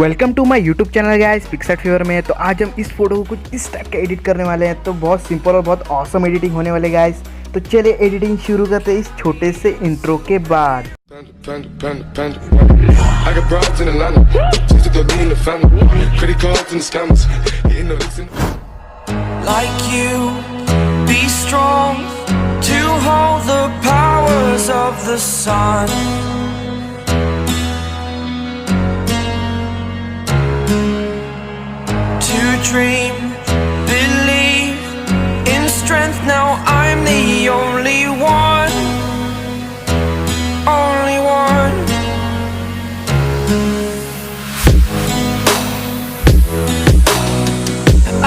Welcome to my YouTube channel guys Pixart Fever में। तो आज हम इस फोटो को कुछ इस टाइप का एडिट करने वाले हैं। तो बहुत सिंपल और बहुत ऑसम एडिटिंग होने वाले गाइस। तो चलिए एडिटिंग शुरू करते हैं इस छोटे से इंट्रो के बाद। Like you, be strong to hold the powers of the sun. To dream, believe in strength. Now I'm the only one, only one.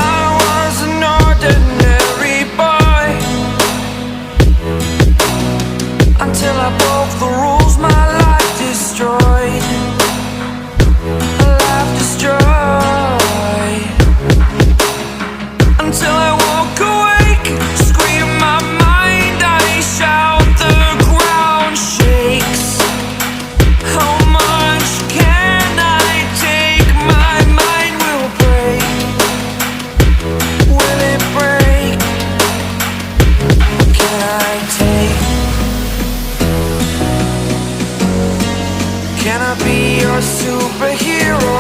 I was an ordinary boy until I broke the rules. My life destroyed, life destroyed. Until I walk awake, scream my mind, I shout, the ground shakes. How much can I take? My mind will break. Will it break? Can I take? Can I be your superhero?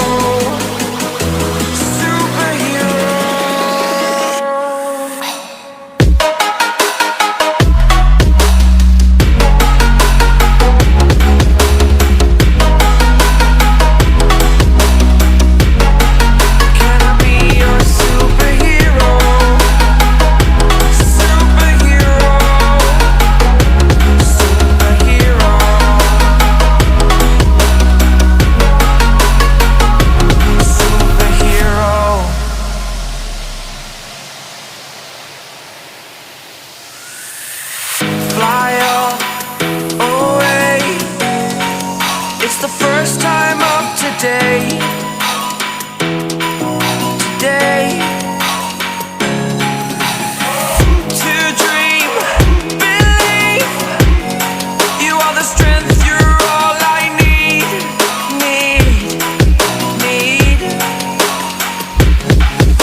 Fly away. It's the first time of today. Today. To dream, believe. You are the strength, you're all I need.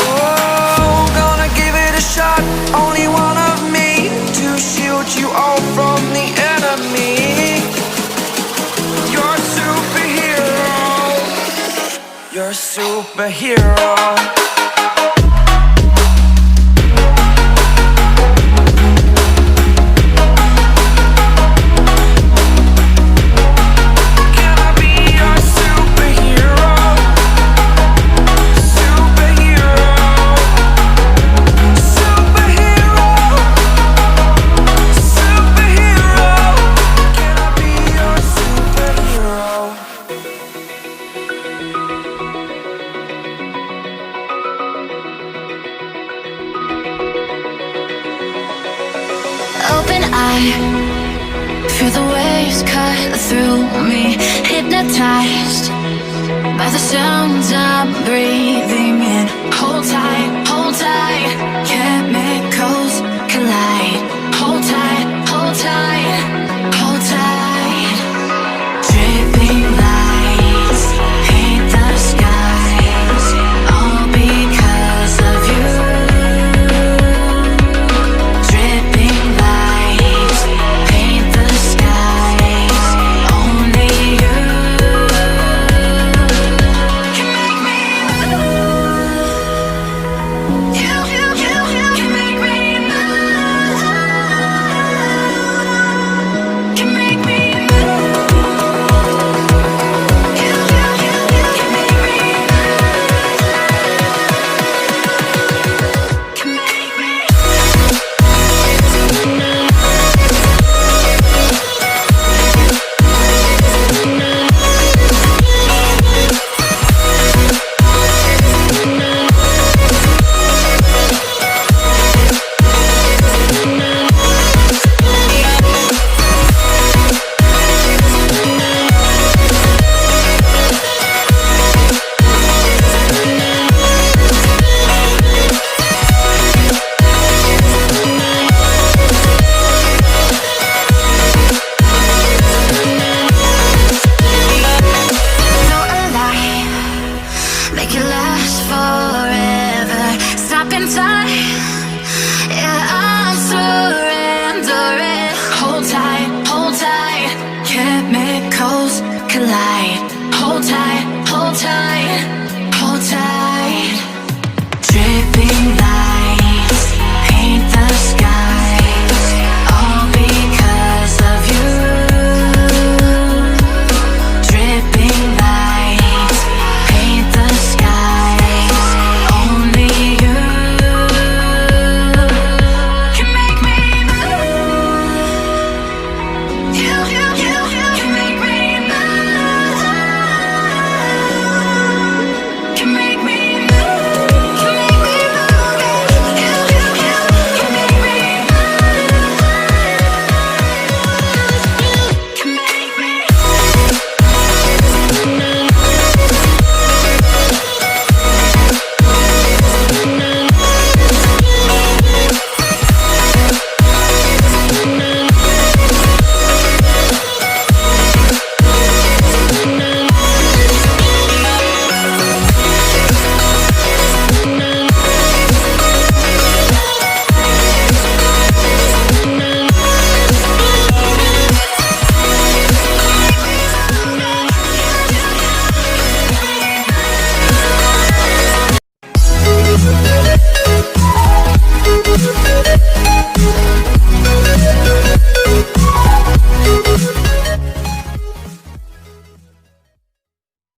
Oh, gonna give it a shot. Only one of me to shield you all from the enemy. You're a superhero. You're a superhero. Can I be your superhero? Superhero. Superhero. Superhero. Can I be your superhero? Open eye, feel the waves cut through me. Hypnotized by the sounds I'm breathing in. Hold tight, chemicals collide. Hold tight, hold tight, hold tight. Dripping lights paint the skies, all because of you. Dripping lights paint the skies, only you can make me. You can make me. collide. Hold tight.